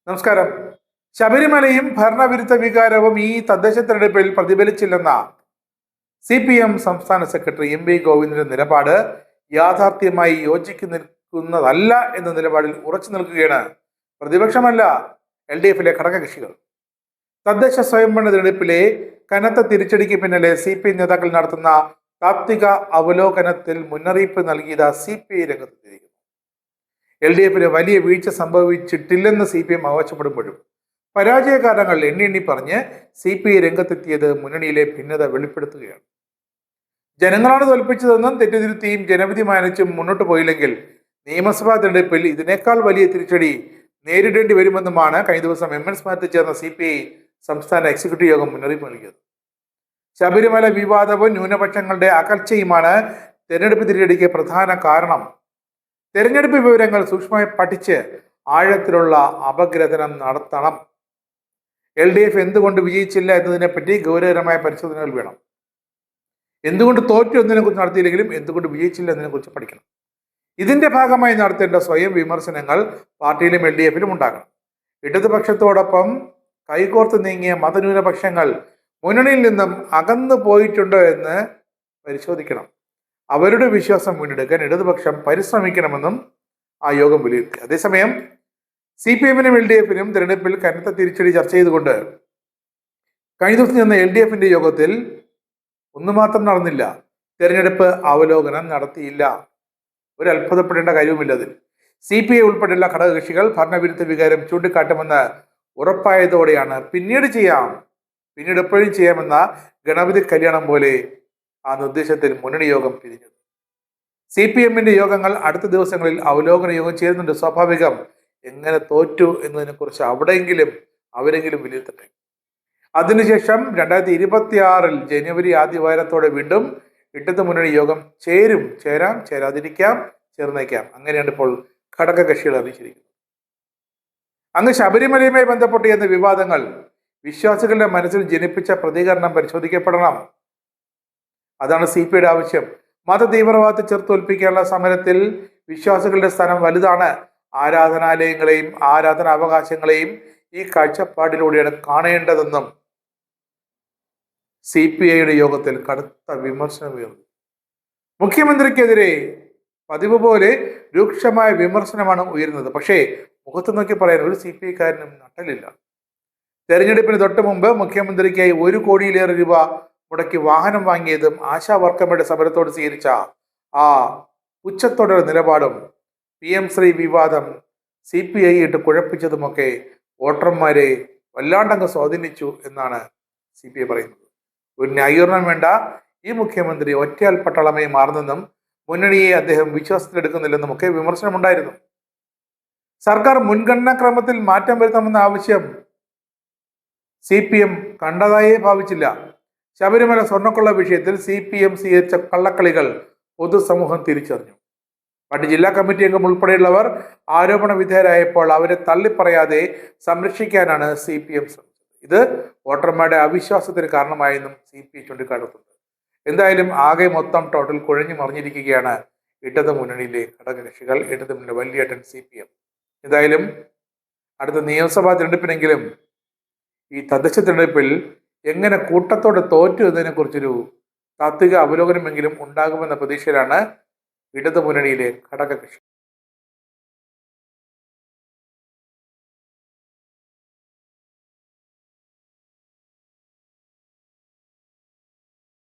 നമസ്കാരം. ശബരിമലയും ഭരണവിരുദ്ധ വികാരവും ഈ തദ്ദേശ തെരഞ്ഞെടുപ്പിൽ പ്രതിഫലിച്ചില്ലെന്ന CPM സംസ്ഥാന സെക്രട്ടറി MP ഗോവിന്ദന്റെ നിലപാട് യാഥാർത്ഥ്യമായി യോജിച്ചു നിൽക്കുന്നതല്ല എന്ന നിലപാടിൽ ഉറച്ചു നിൽക്കുകയാണ് പ്രതിപക്ഷമല്ല LDFിലെ ഘടകകക്ഷികൾ. തദ്ദേശ സ്വയംഭരണ തെരഞ്ഞെടുപ്പിലെ കനത്ത തിരിച്ചടിക്ക് പിന്നിലെ CPM നേതാക്കൾ നടത്തുന്ന താത്വിക അവലോകനത്തിൽ മുന്നറിയിപ്പ് നൽകിയത് CPI രംഗത്തെത്തിയിരിക്കുന്നു. LDFിന് വലിയ വീഴ്ച സംഭവിച്ചിട്ടില്ലെന്ന് CPM അവകാശപ്പെടുമ്പോഴും പരാജയ കാരണങ്ങൾ എണ്ണി പറഞ്ഞ് CPI രംഗത്തെത്തിയത് മുന്നണിയിലെ ഭിന്നത വെളിപ്പെടുത്തുകയാണ്. ജനങ്ങളാണ് തോൽപ്പിച്ചതെന്നും തെറ്റുതിരുത്തിയും ജനവിധി മാനിച്ചും മുന്നോട്ട് പോയില്ലെങ്കിൽ നിയമസഭാ തെരഞ്ഞെടുപ്പിൽ ഇതിനേക്കാൾ വലിയ തിരിച്ചടി നേരിടേണ്ടി വരുമെന്നുമാണ് കഴിഞ്ഞ ദിവസം MN സ്ഥാനത്ത് ചേർന്ന CPI സംസ്ഥാന എക്സിക്യൂട്ടീവ് യോഗം മുന്നറിയിപ്പ് നൽകിയത്. ശബരിമല വിവാദവും ന്യൂനപക്ഷങ്ങളുടെ അകൽച്ചയുമാണ് തെരഞ്ഞെടുപ്പ് തിരിച്ചടിക്ക് പ്രധാന കാരണം. തെരഞ്ഞെടുപ്പ് വിവരങ്ങൾ സൂക്ഷ്മമായി പഠിച്ച് ആഴത്തിലുള്ള അപഗ്രഥനം നടത്തണം. LDF എന്തുകൊണ്ട് വിജയിച്ചില്ല എന്നതിനെപ്പറ്റി ഗൗരവകരമായ പരിശോധനകൾ വേണം. എന്തുകൊണ്ട് തോറ്റു എന്നതിനെക്കുറിച്ച് നടത്തിയില്ലെങ്കിലും എന്തുകൊണ്ട് വിജയിച്ചില്ല എന്നതിനെക്കുറിച്ച് പഠിക്കണം. ഇതിന്റെ ഭാഗമായി നടത്തേണ്ട സ്വയം വിമർശനങ്ങൾ പാർട്ടിയിലും LDFിലും ഉണ്ടാകണം. ഇടതുപക്ഷത്തോടൊപ്പം കൈകോർത്ത് നീങ്ങിയ മതന്യൂനപക്ഷങ്ങൾ മുന്നണിയിൽ നിന്നും അകന്നു പോയിട്ടുണ്ടോ എന്ന് പരിശോധിക്കണം. അവരുടെ വിശ്വാസം വീണ്ടെടുക്കാൻ ഇടതുപക്ഷം പരിശ്രമിക്കണമെന്നും ആ യോഗം വിലയിരുത്തി. അതേസമയം CPMനും LDFിനും തെരഞ്ഞെടുപ്പിൽ കനത്ത തിരിച്ചടി ചർച്ച ചെയ്തുകൊണ്ട് കഴിഞ്ഞ ദിവസം ചെന്ന LDFിന്റെ യോഗത്തിൽ ഒന്നും മാത്രം നടന്നില്ല, തെരഞ്ഞെടുപ്പ് അവലോകനം നടത്തിയില്ല. ഒരു അത്ഭുതപ്പെടേണ്ട കാര്യവുമില്ല അതിൽ. CPI ഉൾപ്പെടെയുള്ള ഘടകകക്ഷികൾ ഭരണവിരുദ്ധ വികാരം ചൂണ്ടിക്കാട്ടുമെന്ന് ഉറപ്പായതോടെയാണ് പിന്നീട് എപ്പോഴും ചെയ്യാമെന്ന ഗണപതി കല്യാണം പോലെ ആ നിർദ്ദേശത്തിൽ മുന്നണി യോഗം പിരിഞ്ഞത്. CPMന്റെ യോഗങ്ങൾ അടുത്ത ദിവസങ്ങളിൽ അവലോകന യോഗം ചേരുന്നുണ്ട്. സ്വാഭാവികം. എങ്ങനെ തോറ്റു എന്നതിനെക്കുറിച്ച് അവരെങ്കിലും വിലയിരുത്തട്ടെ. അതിനുശേഷം 2026 ജനുവരി ആദ്യ വാരത്തോടെ വീണ്ടും ഇടത് മുന്നണി യോഗം ചേരാം, ചേരാതിരിക്കാം, ചേർന്നേക്കാം. അങ്ങനെയാണ് ഇപ്പോൾ ഘടകകക്ഷികൾ അറിയിച്ചിരിക്കുന്നത്. അങ്ങ് ശബരിമലയുമായി ബന്ധപ്പെട്ട് എന്ന വിവാദങ്ങൾ വിശ്വാസികളുടെ മനസ്സിൽ ജനിപ്പിച്ച പ്രതികരണം പരിശോധിക്കപ്പെടണം. അതാണ് CPIയുടെ ആവശ്യം. മത തീവ്രവാദത്തെ ചെറുത്തോൽപ്പിക്കാനുള്ള സമരത്തിൽ വിശ്വാസികളുടെ സ്ഥാനം വലുതാണ്. ആരാധനാലയങ്ങളെയും ആരാധനാവകാശങ്ങളെയും ഈ കാഴ്ചപ്പാടിലൂടെയാണ് കാണേണ്ടതെന്നും CPIയുടെ യോഗത്തിൽ കടുത്ത വിമർശനമുയർന്നു. മുഖ്യമന്ത്രിക്കെതിരെ പതിവ് പോലെ രൂക്ഷമായ വിമർശനമാണ് ഉയരുന്നത്. പക്ഷേ മുഖത്ത് നോക്കി പറയാൻ ഒരു CPIക്കാരനും നട്ടലില്ല. തെരഞ്ഞെടുപ്പിന് തൊട്ട് മുമ്പ് മുഖ്യമന്ത്രിക്കായി 1 കോടിയിലേറെ രൂപ മുടക്കി വാഹനം വാങ്ങിയതും ആശാ വർക്കർമാരുടെ സമരത്തോട് സ്വീകരിച്ച ആ ഉച്ചത്തോടെ നിലപാടും PM ശ്രീ വിവാദം CPI ഇട്ട് കുഴപ്പിച്ചതുമൊക്കെ വോട്ടർമാരെ വല്ലാണ്ടങ്ങ് സ്വാധീനിച്ചു എന്നാണ് CPI പറയുന്നത്. ഒരു ന്യായീകരണം വേണ്ട. ഈ മുഖ്യമന്ത്രി ഒറ്റയാൽ പട്ടാളമായി മാറുന്നെന്നും മുന്നണിയെ അദ്ദേഹം വിശ്വാസത്തിലെടുക്കുന്നില്ലെന്നും ഒക്കെ വിമർശനമുണ്ടായിരുന്നു. സർക്കാർ മുൻഗണനാ ക്രമത്തിൽ മാറ്റം വരുത്തണമെന്ന ആവശ്യം CPM കണ്ടതായേ ഭാവിച്ചില്ല. ശബരിമല സ്വർണ്ണക്കൊള്ള വിഷയത്തിൽ CPM സ്വീകരിച്ച കള്ളക്കളികൾ പൊതുസമൂഹം തിരിച്ചറിഞ്ഞു. പണ്ട് ജില്ലാ കമ്മിറ്റി അംഗം ഉൾപ്പെടെയുള്ളവർ ആരോപണ വിധേയരായപ്പോൾ അവരെ തള്ളിപ്പറയാതെ സംരക്ഷിക്കാനാണ് CPM ശ്രമിച്ചത്. ഇത് വോട്ടർമാരുടെ അവിശ്വാസത്തിന് കാരണമായെന്നും CPI ചൂണ്ടിക്കാട്ടുന്നുണ്ട്. എന്തായാലും ആകെ മൊത്തം ടോട്ടൽ കുഴഞ്ഞു മറിഞ്ഞിരിക്കുകയാണ് ഇടത് മുന്നണിയിലെ ഘടകകക്ഷികൾ, ഇടത് മുന്നണി വലിയേട്ടൻ CPM. എന്തായാലും അടുത്ത നിയമസഭാ തെരഞ്ഞെടുപ്പിനെങ്കിലും ഈ തദ്ദേശ തെരഞ്ഞെടുപ്പിൽ എങ്ങനെ കൂട്ടത്തോടെ തോറ്റു എന്നതിനെ കുറിച്ചൊരു താത്വിക അവലോകനമെങ്കിലും ഉണ്ടാകുമെന്ന പ്രതീക്ഷയിലാണ് ഇടതു മുന്നണിയിലെ ഘടകകക്ഷി.